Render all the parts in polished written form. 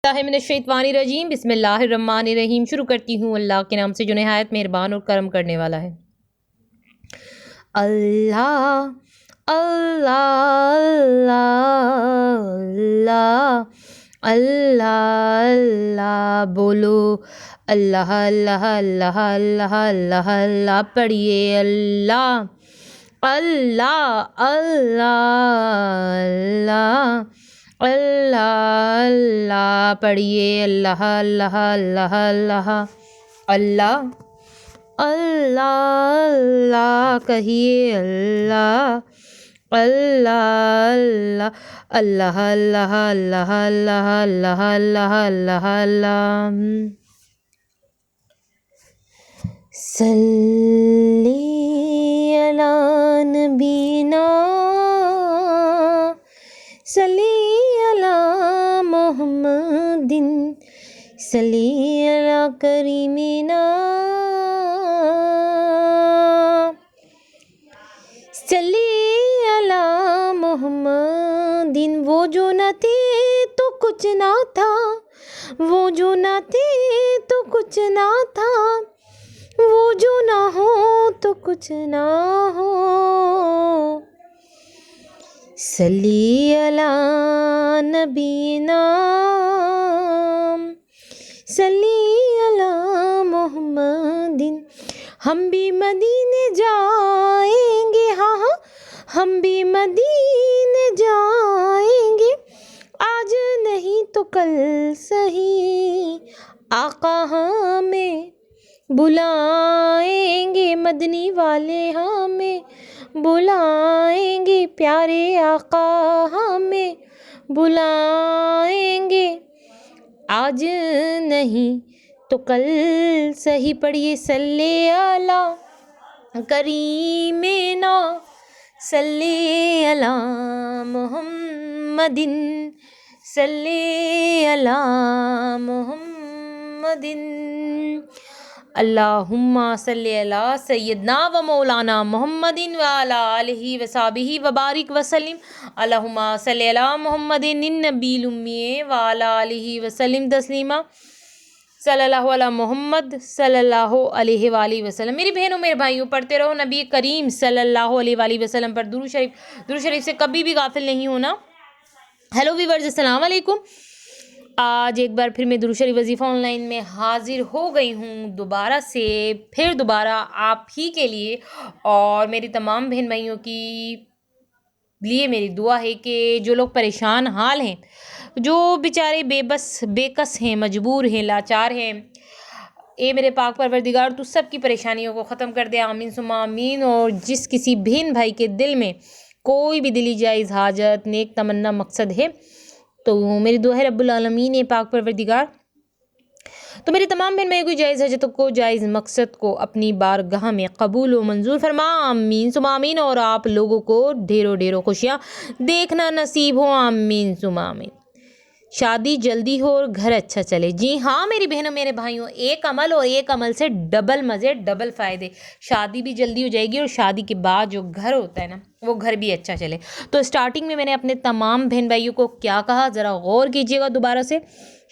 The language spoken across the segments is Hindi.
बिस्मिल्लाहिर्रहमानिर्रहीम बिस्मिल्लाहिर्रहमानिर्रहीम। शुरू करती हूँ अल्लाह के नाम से जो नहायत मेहरबान और करम करने वाला है। अल्लाह अल्लाह अल्लाह अल्लाह अल्लाह बोलो अल्लाह अल्लाह अल्लाह अल्लाह अल्लाह अल्लाह पढ़िए अल्लाह अल्लाह अल्लाह अल्लाह अल्लाह पढ़िए अल्लाह अल्लाह अल्लाह अल्लाह अल्लाह अल्लाह अल्लाह कहिए अल्लाह अल्लाह अल्लाह अल्लाह अल्लाह अल्लाह अल्लाह अल्लाह अल्लाह अल्लाह सल्ली अला नबीना सल्ली अला मोहम्मदिन सल्ली अला करीमिना सल्ली अला मोहम्मदिन। वो जो न थे तो कुछ ना था, वो जो न थे तो कुछ ना था, वो जो ना हो तो कुछ ना हो। सल्ली अला नबीना सल्ली अला मोहम्मदिन। हम भी मदीने जाएंगे, हाँ हाँ हम भी मदीने जाएंगे, आज नहीं तो कल सही आका हमें बुलाएंगे, मदनी वाले हमें बुलाएंगे, प्यारे आका हमें बुलाएंगे, आज नहीं तो कल सही। पढ़िए सल्ले अला करीमिना सल्ले अला मुहम्मदिन सल्ले अला मुहम्मदिन। अल्लाहुम्मा सल्ली अला सय्यदना व मौलाना मुहम्मदिन व अला आलिहि व सहाबिहि व बारिक व सल्लिम। अल्लाहुम्मा सल्ली अला मुहम्मदिन नबील उम्मी व अला आलिहि व सल्लिम तस्लीमा सल्लल्लाहु अला मोहम्मद सल्लल्लाहु अलैहि वाली वसल्लम। मेरी बहनों मेरे भाइयों, पढ़ते रहो नबी करीम सल्लल्लाहु अलैहि वाली वसल्लम पर दुरूद शरीफ। दुरूद शरीफ से कभी भी गाफिल नहीं होना। हेलो वीवर्स, अस्सलाम वालेकुम। आज एक बार फिर मैं दुरूद शरीफ वजीफ़ा ऑनलाइन में हाजिर हो गई हूँ दोबारा से, फिर दोबारा आप ही के लिए और मेरी तमाम बहन भाइयों की लिए मेरी दुआ है कि जो लोग परेशान हाल हैं, जो बेचारे बेबस बेकस हैं, मजबूर हैं, लाचार हैं, ए मेरे पाक परवरदिगार तू सब की परेशानियों को ख़त्म कर दे, आमीन सुम्मा आमीन। और जिस किसी बहन भाई के दिल में कोई भी दिली जायज़ हाजत, नेक तमन्ना, मकसद है, तो मेरी दुआ है रब्बुल आलमीन ने पाक परवरदिगार तो मेरी तमाम बहन भाइयों की जायज़ हजतों को, जायज़ मकसद को अपनी बारगाह में कबूल व मंजूर फरमा, आमीन सुमा आमीन। और आप लोगों को ढेरों ढेरों खुशियाँ देखना नसीब हो, आमीन सुमा आमीन। शादी जल्दी हो और घर अच्छा चले। जी हाँ मेरी बहनों मेरे भाइयों, एक अमल और एक अमल से डबल मज़े, डबल फ़ायदे। शादी भी जल्दी हो जाएगी और शादी के बाद जो घर होता है ना, वो घर भी अच्छा चले। तो स्टार्टिंग में मैंने अपने तमाम बहन भाइयों को क्या कहा, ज़रा गौर कीजिएगा दोबारा से।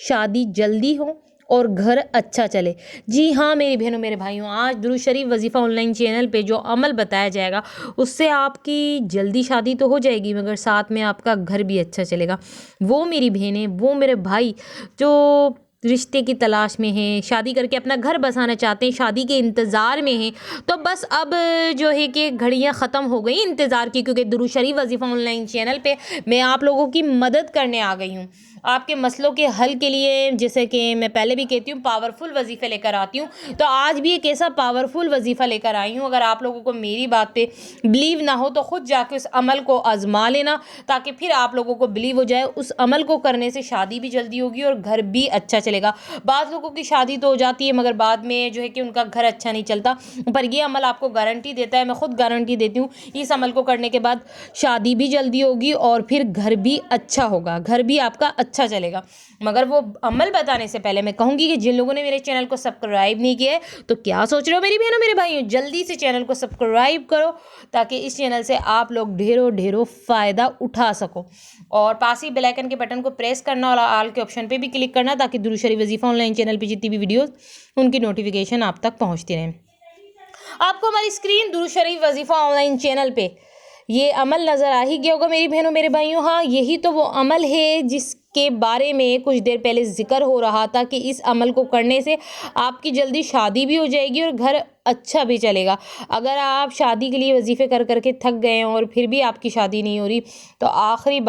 शादी जल्दी हो और घर अच्छा चले। जी हाँ मेरी बहनों मेरे भाइयों, आज दुरूद शरीफ वजीफ़ा ऑनलाइन चैनल पे जो अमल बताया जाएगा, उससे आपकी जल्दी शादी तो हो जाएगी, मगर साथ में आपका घर भी अच्छा चलेगा। वो मेरी बहनें, वो मेरे भाई जो रिश्ते की तलाश में हैं, शादी करके अपना घर बसाना चाहते हैं, शादी के इंतज़ार में हैं, तो बस अब जो है कि घड़ियाँ ख़त्म हो गई इंतज़ार की, क्योंकि दुरूद शरीफ वजीफ़ा ऑनलाइन चैनल पे मैं आप लोगों की मदद करने आ गई हूँ। आपके मसलों के हल के लिए, जैसे कि मैं पहले भी कहती हूँ, पावरफुल वजीफ़े लेकर आती हूँ, तो आज भी एक ऐसा पावरफुल वजीफ़ा लेकर आई हूँ। अगर आप लोगों को मेरी बात पे बिलीव ना हो तो ख़ुद जाके उस अमल को आजमा लेना, ताकि फिर आप लोगों को बिलीव हो जाए। उस अमल को करने से शादी भी जल्दी होगी और घर भी अच्छा चलेगा। बाद लोगों की शादी तो हो जाती है, मगर बाद में जो है कि उनका घर अच्छा नहीं चलता, पर ये अमल आपको गारंटी देता है, मैं ख़ुद गारंटी देती हूँ, इस अमल को करने के बाद शादी भी जल्दी होगी और फिर घर भी अच्छा होगा, घर भी आपका अच्छा अच्छा चलेगा। मगर वो अमल बताने से पहले मैं कहूँगी कि जिन लोगों ने मेरे चैनल को सब्सक्राइब नहीं किया है तो क्या सोच रहे हो मेरी बहनों मेरे भाइयों, जल्दी से चैनल को सब्सक्राइब करो ताकि इस चैनल से आप लोग ढेरों फ़ायदा उठा सको। और पास ही बेल आइकन के बटन को प्रेस करना और ऑल के ऑप्शन पे भी क्लिक करना ताकि दुरूद शरीफ वजीफ़ा ऑनलाइन चैनल पे जितनी भी वीडियोस उनकी नोटिफिकेशन आप तक पहुंचती रहें। आपको हमारी स्क्रीन दुरूद शरीफ वजीफ़ा ऑनलाइन चैनल पे ये अमल नज़र आ ही गया होगा मेरी बहनों मेरे भाइयों। हाँ, यही तो वो अमल है जिसके बारे में कुछ देर पहले जिक्र हो रहा था कि इस अमल को करने से आपकी जल्दी शादी भी हो जाएगी और घर अच्छा भी चलेगा। अगर आप शादी के लिए वजीफ़े कर करके थक गए हैं और फिर भी आपकी शादी नहीं हो रही तो आखिरी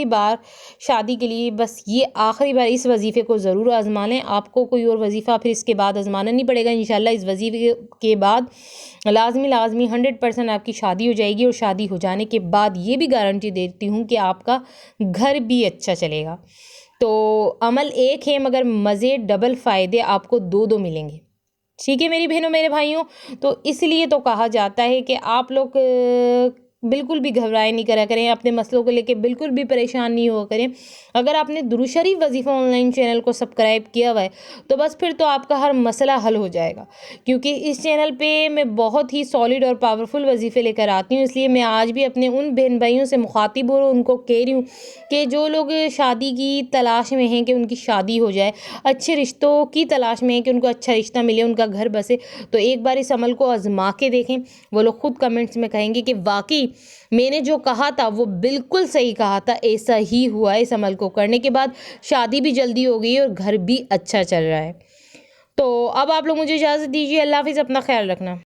बार शादी के लिए बस ये आखिरी बार इस वजीफ़े को ज़रूर आज़मा लें। आपको कोई और वजीफ़ा फिर इसके बाद आज़माना नहीं पड़ेगा। इंशाल्लाह इस वजीफ़े के बाद लाजमी 100% आपकी शादी हो जाएगी और शादी हो जाने के बाद ये भी गारंटी देती हूँ कि आपका घर भी अच्छा चलेगा। तो अमल एक है मगर मज़े डबल फ़ायदे आपको दो मिलेंगे। ठीक है मेरी बहनों मेरे भाइयों, तो इसलिए तो कहा जाता है कि आप लोग बिल्कुल भी घबराए नहीं करा करें, अपने मसलों को लेके बिल्कुल भी परेशान नहीं हुआ करें। अगर आपने दुरूद शरीफ वजीफ़ा ऑनलाइन चैनल को सब्सक्राइब किया हुआ है तो बस फिर तो आपका हर मसला हल हो जाएगा, क्योंकि इस चैनल पे मैं बहुत ही सॉलिड और पावरफुल वजीफ़े लेकर आती हूँ। इसलिए मैं आज भी अपने उन बहन भाइयों से मुखातिब हो उनको कह रही हूँ कि जो लोग शादी की तलाश में हैं कि उनकी शादी हो जाए, अच्छे रिश्तों की तलाश में है कि उनको अच्छा रिश्ता मिले, उनका घर बसे, तो एक बार इस अमल को आजमा के देखें। वो लोग खुद कमेंट्स में कहेंगे कि वाकई मैंने जो कहा था वो बिल्कुल सही कहा था, ऐसा ही हुआ। इस अमल को करने के बाद शादी भी जल्दी हो गई और घर भी अच्छा चल रहा है। तो अब आप लोग मुझे इजाज़त दीजिए। अल्लाह हाफ़िज़, अपना ख्याल रखना।